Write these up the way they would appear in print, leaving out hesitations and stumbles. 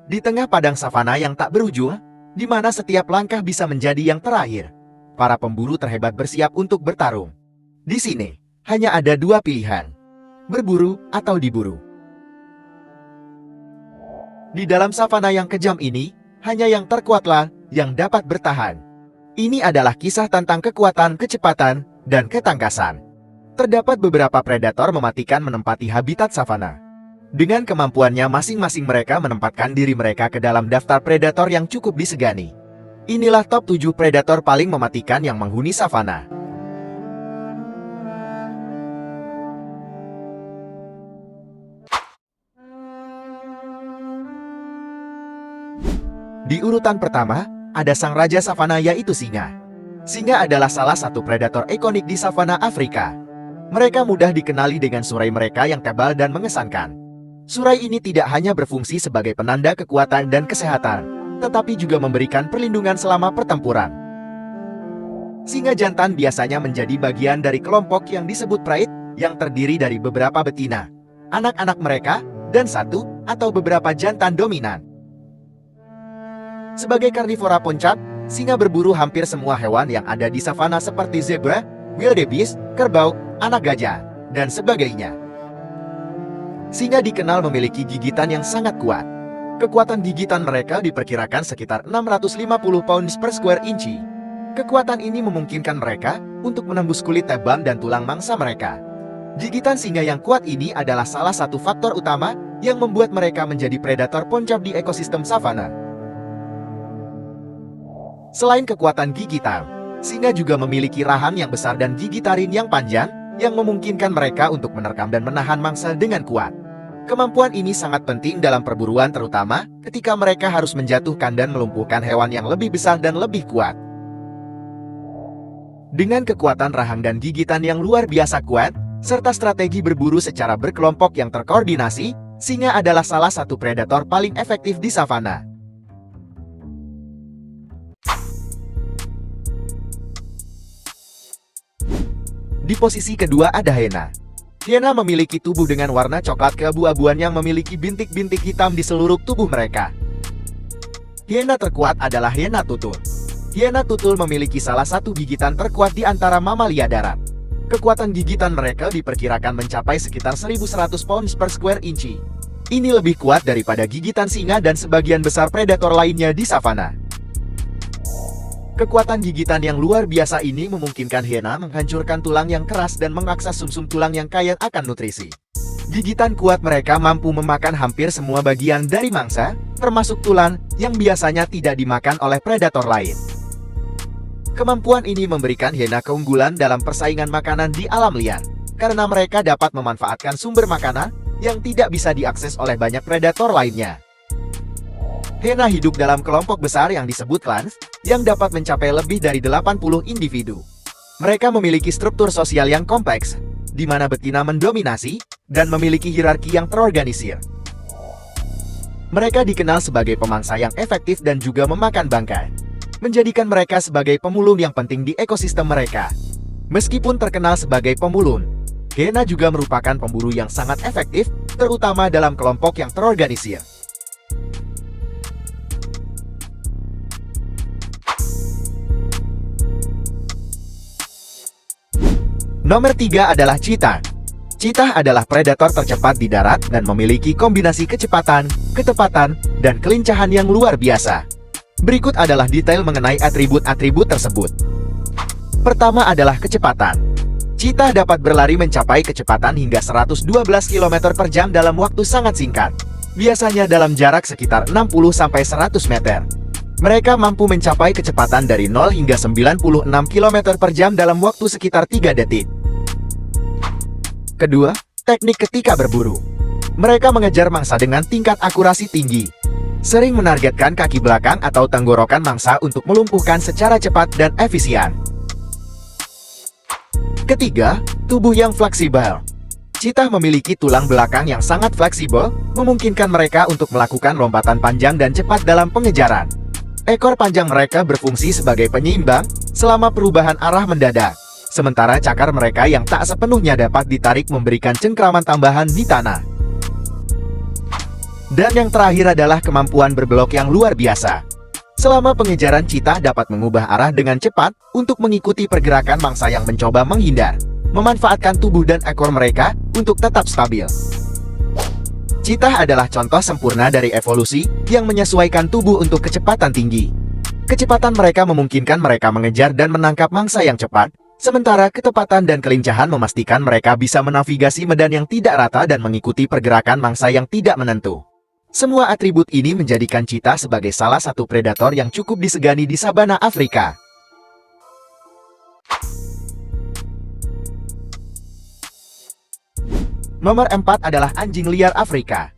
Di tengah padang savana yang tak berujung, di mana setiap langkah bisa menjadi yang terakhir, para pemburu terhebat bersiap untuk bertarung. Di sini, hanya ada dua pilihan: berburu atau diburu. Di dalam savana yang kejam ini, hanya yang terkuatlah yang dapat bertahan. Ini adalah kisah tentang kekuatan, kecepatan, dan ketangkasan. Terdapat beberapa predator mematikan menempati habitat savana. Dengan kemampuannya masing-masing mereka menempatkan diri mereka ke dalam daftar predator yang cukup disegani. Inilah top 7 predator paling mematikan yang menghuni savana. Di urutan pertama, ada sang raja savana yaitu singa. Singa adalah salah satu predator ikonik di savana Afrika. Mereka mudah dikenali dengan surai mereka yang tebal dan mengesankan. Surai ini tidak hanya berfungsi sebagai penanda kekuatan dan kesehatan, tetapi juga memberikan perlindungan selama pertempuran. Singa jantan biasanya menjadi bagian dari kelompok yang disebut pride, yang terdiri dari beberapa betina, anak-anak mereka, dan satu atau beberapa jantan dominan. Sebagai karnivora puncak, singa berburu hampir semua hewan yang ada di savana seperti zebra, wildebeest, kerbau, anak gajah, dan sebagainya. Singa dikenal memiliki gigitan yang sangat kuat. Kekuatan gigitan mereka diperkirakan sekitar 650 pounds per square inch. Kekuatan ini memungkinkan mereka untuk menembus kulit tebal dan tulang mangsa mereka. Gigitan singa yang kuat ini adalah salah satu faktor utama yang membuat mereka menjadi predator puncak di ekosistem savana. Selain kekuatan gigitan, singa juga memiliki rahang yang besar dan gigi taring yang panjang, yang memungkinkan mereka untuk menerkam dan menahan mangsa dengan kuat. Kemampuan ini sangat penting dalam perburuan, terutama ketika mereka harus menjatuhkan dan melumpuhkan hewan yang lebih besar dan lebih kuat. Dengan kekuatan rahang dan gigitan yang luar biasa kuat, serta strategi berburu secara berkelompok yang terkoordinasi, singa adalah salah satu predator paling efektif di savana. Di posisi kedua ada hiena. Hiena memiliki tubuh dengan warna coklat keabu-abuan yang memiliki bintik-bintik hitam di seluruh tubuh mereka. Hiena terkuat adalah hiena tutul. Hiena tutul memiliki salah satu gigitan terkuat di antara mamalia darat. Kekuatan gigitan mereka diperkirakan mencapai sekitar 1100 pounds per square inch. Ini lebih kuat daripada gigitan singa dan sebagian besar predator lainnya di savana. Kekuatan gigitan yang luar biasa ini memungkinkan hiena menghancurkan tulang yang keras dan mengakses sumsum tulang yang kaya akan nutrisi. Gigitan kuat mereka mampu memakan hampir semua bagian dari mangsa, termasuk tulang, yang biasanya tidak dimakan oleh predator lain. Kemampuan ini memberikan hiena keunggulan dalam persaingan makanan di alam liar, karena mereka dapat memanfaatkan sumber makanan yang tidak bisa diakses oleh banyak predator lainnya. Hiena hidup dalam kelompok besar yang disebut clans, yang dapat mencapai lebih dari 80 individu. Mereka memiliki struktur sosial yang kompleks, di mana betina mendominasi, dan memiliki hierarki yang terorganisir. Mereka dikenal sebagai pemangsa yang efektif dan juga memakan bangkai, menjadikan mereka sebagai pemulung yang penting di ekosistem mereka. Meskipun terkenal sebagai pemulung, hiena juga merupakan pemburu yang sangat efektif, terutama dalam kelompok yang terorganisir. Nomor 3 adalah cheetah. Cheetah adalah predator tercepat di darat dan memiliki kombinasi kecepatan, ketepatan, dan kelincahan yang luar biasa. Berikut adalah detail mengenai atribut-atribut tersebut. Pertama adalah kecepatan. Cheetah dapat berlari mencapai kecepatan hingga 112 km per jam dalam waktu sangat singkat, biasanya dalam jarak sekitar 60-100 meter. Mereka mampu mencapai kecepatan dari 0 hingga 96 km per jam dalam waktu sekitar 3 detik. Kedua, teknik ketika berburu. Mereka mengejar mangsa dengan tingkat akurasi tinggi, sering menargetkan kaki belakang atau tenggorokan mangsa untuk melumpuhkan secara cepat dan efisien. Ketiga, tubuh yang fleksibel. Cheetah memiliki tulang belakang yang sangat fleksibel, memungkinkan mereka untuk melakukan lompatan panjang dan cepat dalam pengejaran. Ekor panjang mereka berfungsi sebagai penyeimbang selama perubahan arah mendadak, sementara cakar mereka yang tak sepenuhnya dapat ditarik memberikan cengkraman tambahan di tanah. Dan yang terakhir adalah kemampuan berbelok yang luar biasa. Selama pengejaran, cheetah dapat mengubah arah dengan cepat untuk mengikuti pergerakan mangsa yang mencoba menghindar, memanfaatkan tubuh dan ekor mereka untuk tetap stabil. Cheetah adalah contoh sempurna dari evolusi yang menyesuaikan tubuh untuk kecepatan tinggi. Kecepatan mereka memungkinkan mereka mengejar dan menangkap mangsa yang cepat, sementara ketepatan dan kelincahan memastikan mereka bisa menavigasi medan yang tidak rata dan mengikuti pergerakan mangsa yang tidak menentu. Semua atribut ini menjadikan cheetah sebagai salah satu predator yang cukup disegani di sabana Afrika. Nomor 4 adalah anjing liar Afrika.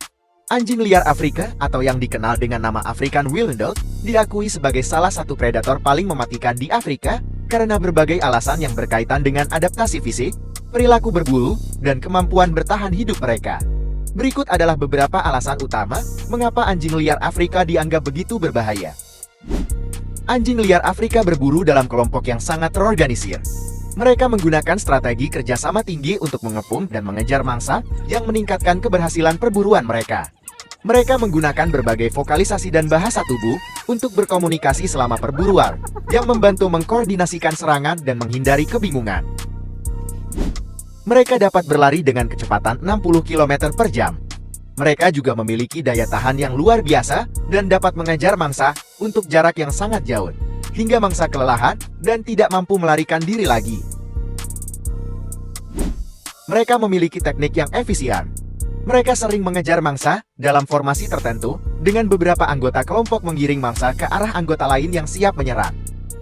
Anjing liar Afrika, atau yang dikenal dengan nama African Wild Dog, diakui sebagai salah satu predator paling mematikan di Afrika karena berbagai alasan yang berkaitan dengan adaptasi fisik, perilaku berbulu, dan kemampuan bertahan hidup mereka. Berikut adalah beberapa alasan utama mengapa anjing liar Afrika dianggap begitu berbahaya. Anjing liar Afrika berburu dalam kelompok yang sangat terorganisir. Mereka menggunakan strategi kerjasama tinggi untuk mengepung dan mengejar mangsa yang meningkatkan keberhasilan perburuan mereka. Mereka menggunakan berbagai vokalisasi dan bahasa tubuh untuk berkomunikasi selama perburuan, yang membantu mengkoordinasikan serangan dan menghindari kebingungan. Mereka dapat berlari dengan kecepatan 60 km per jam. Mereka juga memiliki daya tahan yang luar biasa dan dapat mengejar mangsa untuk jarak yang sangat jauh, hingga mangsa kelelahan dan tidak mampu melarikan diri lagi. Mereka memiliki teknik yang efisien. Mereka sering mengejar mangsa dalam formasi tertentu dengan beberapa anggota kelompok menggiring mangsa ke arah anggota lain yang siap menyerang.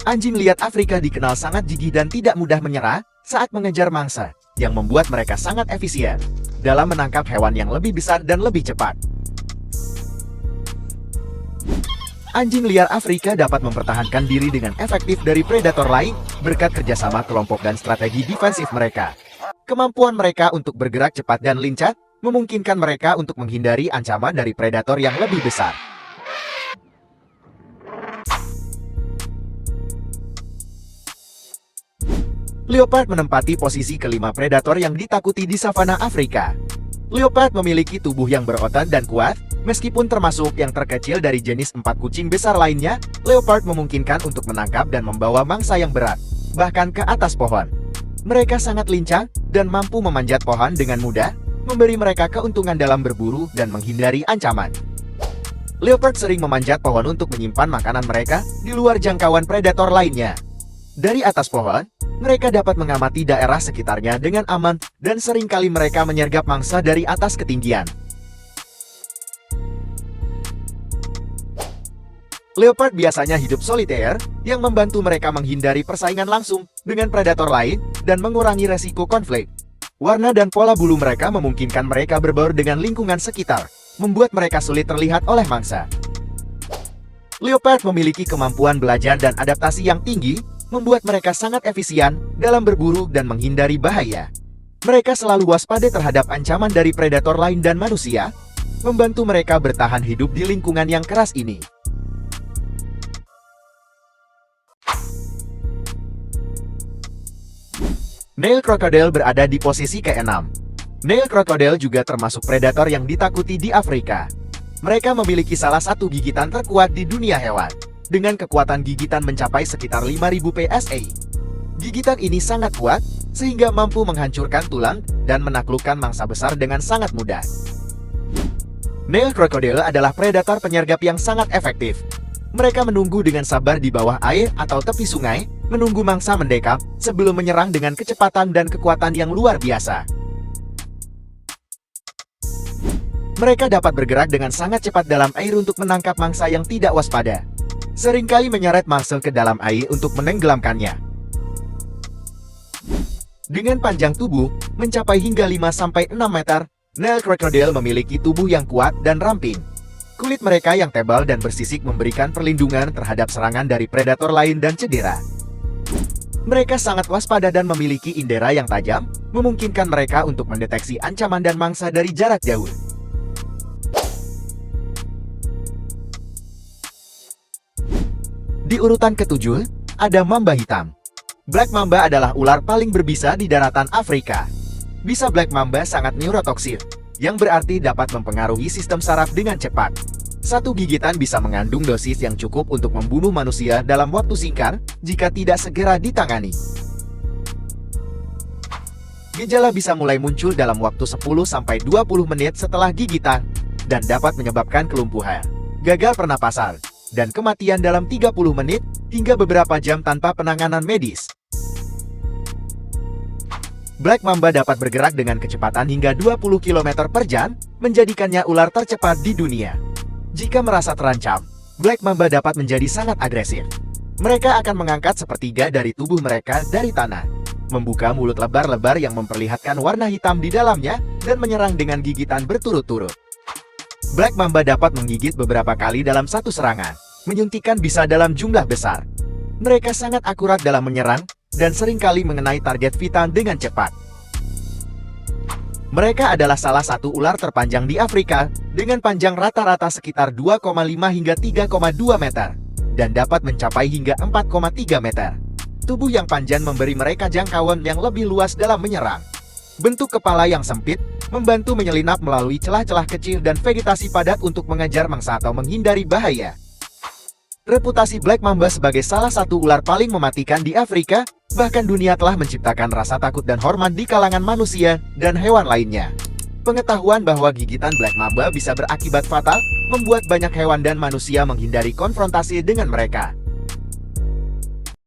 Anjing liar Afrika dikenal sangat gigih dan tidak mudah menyerah saat mengejar mangsa, yang membuat mereka sangat efisien dalam menangkap hewan yang lebih besar dan lebih cepat. Anjing liar Afrika dapat mempertahankan diri dengan efektif dari predator lain berkat kerjasama kelompok dan strategi defensif mereka. Kemampuan mereka untuk bergerak cepat dan lincah memungkinkan mereka untuk menghindari ancaman dari predator yang lebih besar. Leopard menempati posisi kelima predator yang ditakuti di savana Afrika. Leopard memiliki tubuh yang berotot dan kuat, meskipun termasuk yang terkecil dari jenis 4 kucing besar lainnya. Leopard memungkinkan untuk menangkap dan membawa mangsa yang berat, bahkan ke atas pohon. Mereka sangat lincah dan mampu memanjat pohon dengan mudah, memberi mereka keuntungan dalam berburu dan menghindari ancaman. Leopard sering memanjat pohon untuk menyimpan makanan mereka di luar jangkauan predator lainnya. Dari atas pohon, mereka dapat mengamati daerah sekitarnya dengan aman dan seringkali mereka menyergap mangsa dari atas ketinggian. Leopard biasanya hidup soliter, yang membantu mereka menghindari persaingan langsung dengan predator lain dan mengurangi resiko konflik. Warna dan pola bulu mereka memungkinkan mereka berbaur dengan lingkungan sekitar, membuat mereka sulit terlihat oleh mangsa. Leopard memiliki kemampuan belajar dan adaptasi yang tinggi, membuat mereka sangat efisien dalam berburu dan menghindari bahaya. Mereka selalu waspada terhadap ancaman dari predator lain dan manusia, membantu mereka bertahan hidup di lingkungan yang keras ini. Nile crocodile berada di posisi ke-6. Nile crocodile juga termasuk predator yang ditakuti di Afrika. Mereka memiliki salah satu gigitan terkuat di dunia hewan, dengan kekuatan gigitan mencapai sekitar 5000 PSI. Gigitan ini sangat kuat, sehingga mampu menghancurkan tulang dan menaklukkan mangsa besar dengan sangat mudah. Nile crocodile adalah predator penyergap yang sangat efektif. Mereka menunggu dengan sabar di bawah air atau tepi sungai, menunggu mangsa mendekat sebelum menyerang dengan kecepatan dan kekuatan yang luar biasa. Mereka dapat bergerak dengan sangat cepat dalam air untuk menangkap mangsa yang tidak waspada, seringkali menyeret mangsa ke dalam air untuk menenggelamkannya. Dengan panjang tubuh mencapai hingga 5-6 meter, Nile crocodile memiliki tubuh yang kuat dan ramping. Kulit mereka yang tebal dan bersisik memberikan perlindungan terhadap serangan dari predator lain dan cedera. Mereka sangat waspada dan memiliki indera yang tajam, memungkinkan mereka untuk mendeteksi ancaman dan mangsa dari jarak jauh. Di urutan ke-7, ada mamba hitam. Black mamba adalah ular paling berbisa di daratan Afrika. Bisa black mamba sangat neurotoksik. yang berarti dapat mempengaruhi sistem saraf dengan cepat. Satu gigitan bisa mengandung dosis yang cukup untuk membunuh manusia dalam waktu singkat jika tidak segera ditangani. Gejala bisa mulai muncul dalam waktu 10-20 menit setelah gigitan dan dapat menyebabkan kelumpuhan, gagal pernapasan, dan kematian dalam 30 menit hingga beberapa jam tanpa penanganan medis. Black Mamba dapat bergerak dengan kecepatan hingga 20 km per jam, menjadikannya ular tercepat di dunia. Jika merasa terancam, Black Mamba dapat menjadi sangat agresif. Mereka akan mengangkat sepertiga dari tubuh mereka dari tanah, membuka mulut lebar-lebar yang memperlihatkan warna hitam di dalamnya, dan menyerang dengan gigitan berturut-turut. Black Mamba dapat menggigit beberapa kali dalam satu serangan, menyuntikkan bisa dalam jumlah besar. Mereka sangat akurat dalam menyerang, dan seringkali mengenai target vital dengan cepat. Mereka adalah salah satu ular terpanjang di Afrika, dengan panjang rata-rata sekitar 2,5 hingga 3,2 meter, dan dapat mencapai hingga 4,3 meter. Tubuh yang panjang memberi mereka jangkauan yang lebih luas dalam menyerang. Bentuk kepala yang sempit, membantu menyelinap melalui celah-celah kecil dan vegetasi padat untuk mengejar mangsa atau menghindari bahaya. Reputasi Black Mamba sebagai salah satu ular paling mematikan di Afrika, bahkan dunia telah menciptakan rasa takut dan hormat di kalangan manusia dan hewan lainnya. Pengetahuan bahwa gigitan Black Mamba bisa berakibat fatal, membuat banyak hewan dan manusia menghindari konfrontasi dengan mereka.